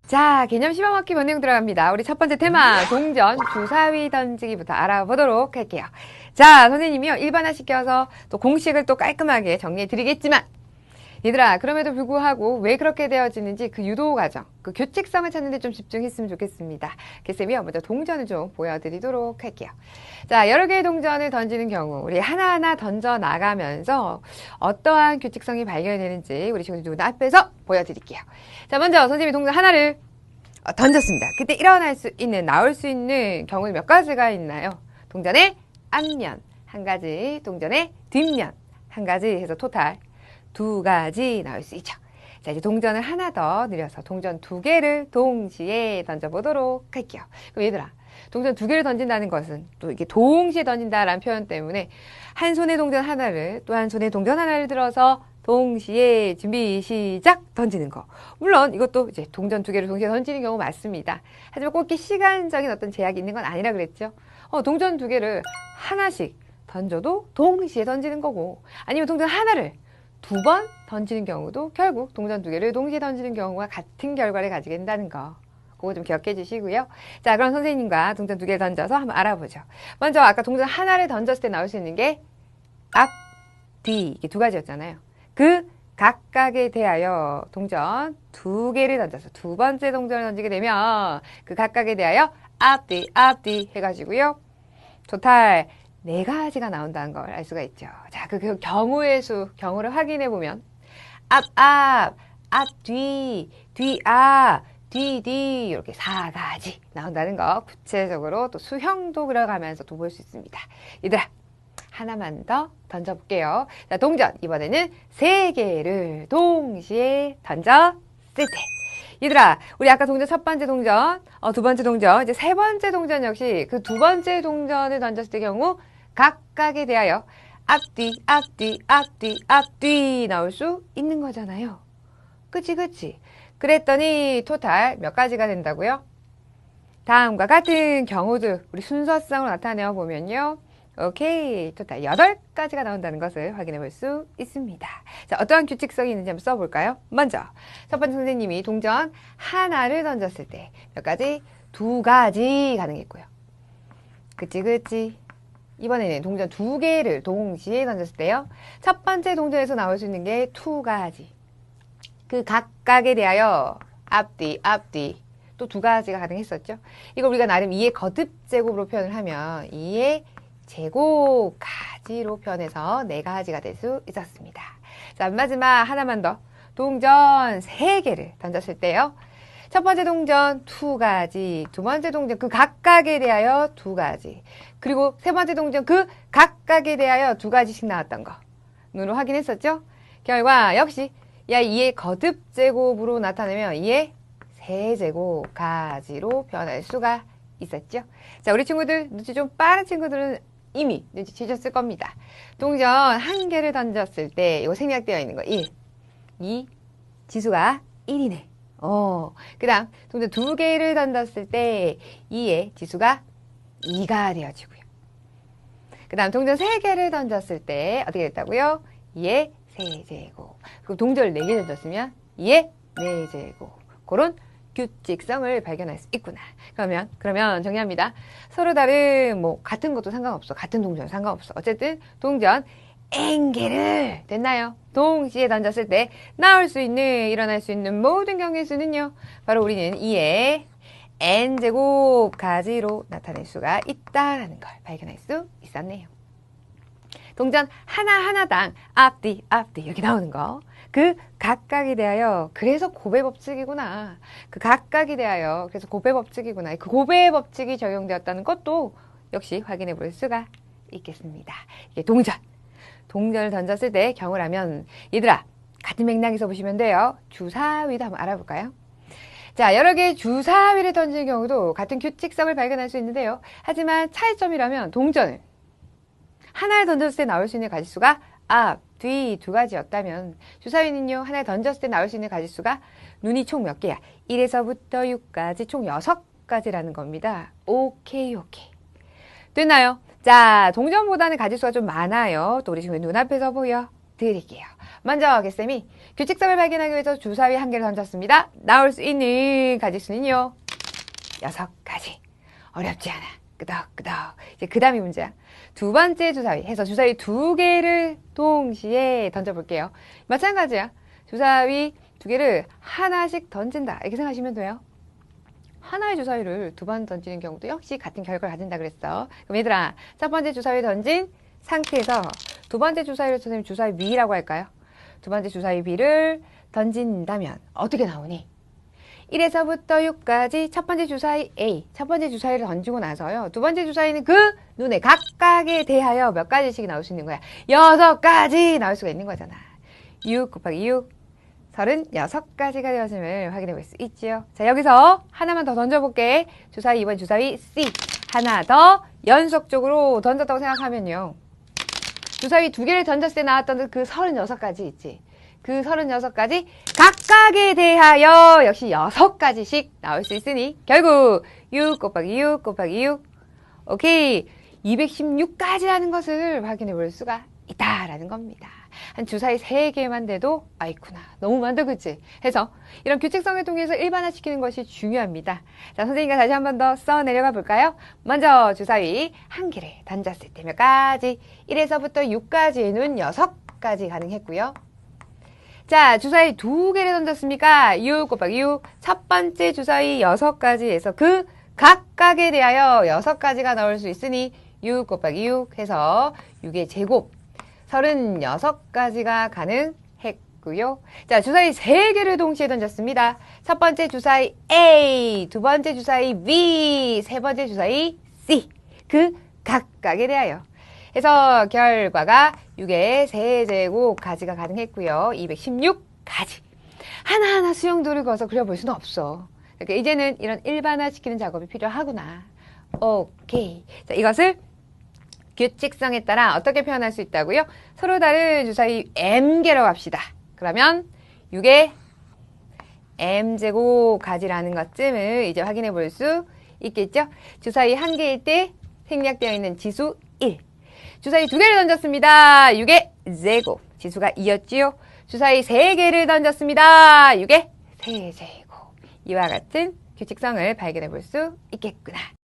자, 개념 씹어먹기 본능 들어갑니다. 우리 첫 번째 테마, 동전, 주사위 던지기부터 알아보도록 할게요. 자, 선생님이요, 일반화시켜서 또 공식을 또 깔끔하게 정리해 드리겠지만, 얘들아, 그럼에도 불구하고 왜 그렇게 되어지는지 그 유도 과정, 그 규칙성을 찾는 데 좀 집중했으면 좋겠습니다. 개쌤이요, 먼저 동전을 좀 보여드리도록 할게요. 자, 여러 개의 동전을 던지는 경우, 우리 하나하나 던져 나가면서 어떠한 규칙성이 발견되는지 우리 친구들 눈앞에서 보여드릴게요. 자, 먼저 선생님이 동전 하나를 던졌습니다. 그때 일어날 수 있는, 나올 수 있는 경우는 몇 가지가 있나요? 동전의 앞면 한 가지, 동전의 뒷면 한 가지 해서 토탈 두 가지 나올 수 있죠. 자, 이제 동전을 하나 더 늘려서 동전 두 개를 동시에 던져보도록 할게요. 그럼 얘들아, 동전 두 개를 던진다는 것은 또 이게 동시에 던진다라는 표현 때문에 한 손에 동전 하나를 또 한 손에 동전 하나를 들어서 동시에 준비 시작 던지는 거. 물론 이것도 이제 동전 두 개를 동시에 던지는 경우 맞습니다. 하지만 꼭 이렇게 시간적인 어떤 제약이 있는 건 아니라 그랬죠. 동전 두 개를 하나씩 던져도 동시에 던지는 거고, 아니면 동전 하나를 두 번 던지는 경우도 결국 동전 두 개를 동시에 던지는 경우와 같은 결과를 가지게 된다는 거. 그거 좀 기억해 주시고요. 자, 그럼 선생님과 동전 두 개를 던져서 한번 알아보죠. 먼저 아까 동전 하나를 던졌을 때 나올 수 있는 게 앞, 뒤 이게 두 가지였잖아요. 그 각각에 대하여 동전 두 개를 던져서 두 번째 동전을 던지게 되면 그 각각에 대하여 앞뒤 해가지고요. 토탈 네 가지가 나온다는 걸 알 수가 있죠. 자, 그 경우의 수, 경우를 확인해 보면 앞, 뒤, 뒤 이렇게 4가지 나온다는 거 구체적으로 또 수형도 그려가면서 또 볼 수 있습니다. 얘들아, 하나만 더 던져볼게요. 자, 동전 이번에는 3개를 동시에 던졌을 때, 얘들아, 우리 아까 동전 첫 번째 동전, 두 번째 동전, 이제 세 번째 동전 역시 그 두 번째 동전을 던졌을 때 경우 각각에 대하여 앞뒤 나올 수 있는 거잖아요. 그치. 그랬더니 토탈 몇 가지가 된다고요? 다음과 같은 경우들 우리 순서상으로 나타내어 보면요. 오케이. 토탈 8가지가 나온다는 것을 확인해 볼 수 있습니다. 자, 어떠한 규칙성이 있는지 한번 써볼까요? 먼저, 첫 번째 선생님이 동전 하나를 던졌을 때 몇 가지? 2가지 가능했고요. 그치. 이번에는 동전 2개를 동시에 던졌을 때요. 첫 번째 동전에서 나올 수 있는 게 2가지. 그 각각에 대하여 앞뒤 또 2가지가 가능했었죠. 이거 우리가 나름 2의 거듭제곱으로 표현을 하면 2의 제곱 가지로 표현해서 4가지가 될 수 있었습니다. 자, 마지막 하나만 더. 동전 3개를 던졌을 때요. 첫 번째 동전 2가지, 두 번째 동전 그 각각에 대하여 2가지, 그리고 세 번째 동전 그 각각에 대하여 2가지씩 나왔던 거 눈으로 확인했었죠? 결과 역시 2의 거듭제곱으로 나타내면 2의 세제곱가지로 변할 수가 있었죠. 자, 우리 친구들 눈치 좀 빠른 친구들은 이미 눈치채셨을 겁니다. 동전 1개를 던졌을 때 이거 생략되어 있는 거 1, 2, 지수가 1이네. 그 다음 동전 2개를 던졌을 때 2의 지수가 2가 되어지고요. 그 다음 동전 3개를 던졌을 때 어떻게 됐다고요? 2의 세제곱. 그리고 동전을 4개 던졌으면 2의 4제곱. 그런 규칙성을 발견할 수 있구나. 그러면 정리합니다. 서로 다른 같은 것도 상관없어. 같은 동전 상관없어. 어쨌든 동전 N개를 됐나요? 동시에 던졌을 때 일어날 수 있는 모든 경우의 수는요. 바로 우리는 2의 N제곱 가지로 나타낼 수가 있다라는 걸 발견할 수 있었네요. 동전 하나하나당 앞뒤 여기 나오는 거. 그 각각에 대하여 그래서 고배 법칙이구나. 그 각각에 대하여 그래서 고배 법칙이구나. 그 고배 법칙이 적용되었다는 것도 역시 확인해 볼 수가 있겠습니다. 이게 동전을 던졌을 때 경우라면 얘들아 같은 맥락에서 보시면 돼요. 주사위도 한번 알아볼까요? 자, 여러 개의 주사위를 던지는 경우도 같은 규칙성을 발견할 수 있는데요. 하지만 차이점이라면 동전을 하나를 던졌을 때 나올 수 있는 가지수가 앞, 뒤 2가지였다면 주사위는요. 하나를 던졌을 때 나올 수 있는 가지수가 눈이 총 몇 개야? 1에서부터 6까지 총 6가지라는 겁니다. 오케이. 됐나요? 자, 동전보다는 가지수가 좀 많아요. 또 우리 지금 눈앞에서 보여. 드릴게요. 먼저 개쌤이 규칙성을 발견하기 위해서 주사위 한 개를 던졌습니다. 나올 수 있는 가지수는요. 6가지. 어렵지 않아. 끄덕끄덕. 이제 그 다음이 문제야. 두 번째 주사위 해서 주사위 2개를 동시에 던져볼게요. 마찬가지야. 주사위 2개를 하나씩 던진다. 이렇게 생각하시면 돼요. 하나의 주사위를 2번 던지는 경우도 역시 같은 결과를 가진다 그랬어. 그럼 얘들아, 첫 번째 주사위 던진 상태에서 두 번째 주사위를 선생님 주사위 B라고 할까요? 두 번째 주사위 B를 던진다면 어떻게 나오니? 1에서부터 6까지 첫 번째 주사위 A, 첫 번째 주사위를 던지고 나서요. 두 번째 주사위는 그 눈에 각각에 대하여 몇 가지씩 나올 수 있는 거야? 6가지 나올 수가 있는 거잖아. 6 곱하기 6, 36가지가 되었음을 확인해 볼 수 있지요. 자, 여기서 하나만 더 던져볼게. 주사위 2번 주사위 C. 하나 더 연속적으로 던졌다고 생각하면요. 주사위 2개를 던졌을 때 나왔던 그 36가지 있지. 그 36가지 각각에 대하여 역시 6가지씩 나올 수 있으니 결국 6 곱하기 6 곱하기 6 오케이 216가지라는 것을 확인해 볼 수가 있다라는 겁니다. 한 주사위 3개만 돼도 아이쿠나 너무 많다 그치? 해서 이런 규칙성을 통해서 일반화시키는 것이 중요합니다. 자, 선생님과 다시 한 번 더 써 내려가 볼까요? 먼저 주사위 한 개를 던졌을 때 몇 가지? 1에서부터 6까지는 6가지 가능했고요. 자, 주사위 2개를 던졌습니까? 6 곱하기 6. 첫 번째 주사위 6가지에서 그 각각에 대하여 6가지가 나올 수 있으니 6 곱하기 6 해서 6의 제곱 36가지가 가능했고요. 자, 주사위 3개를 동시에 던졌습니다. 첫 번째 주사위 A, 두 번째 주사위 B, 세 번째 주사위 C. 그 각각에 대하여 해서 결과가 6의 세제곱가지가 가능했고요. 216가지. 하나하나 수용도를 그어서 그려볼 수는 없어. 그러니까 이제는 이런 일반화시키는 작업이 필요하구나. 오케이. 자, 이것을 규칙성에 따라 어떻게 표현할 수 있다고요? 서로 다른 주사위 M개라고 합시다. 그러면 6의 M제곱가지라는 것쯤을 이제 확인해 볼 수 있겠죠? 주사위 1개일 때 생략되어 있는 지수 1. 주사위 2개를 던졌습니다. 6의 제곱. 지수가 2였지요. 주사위 3개를 던졌습니다. 6의 세제곱. 이와 같은 규칙성을 발견해 볼 수 있겠구나.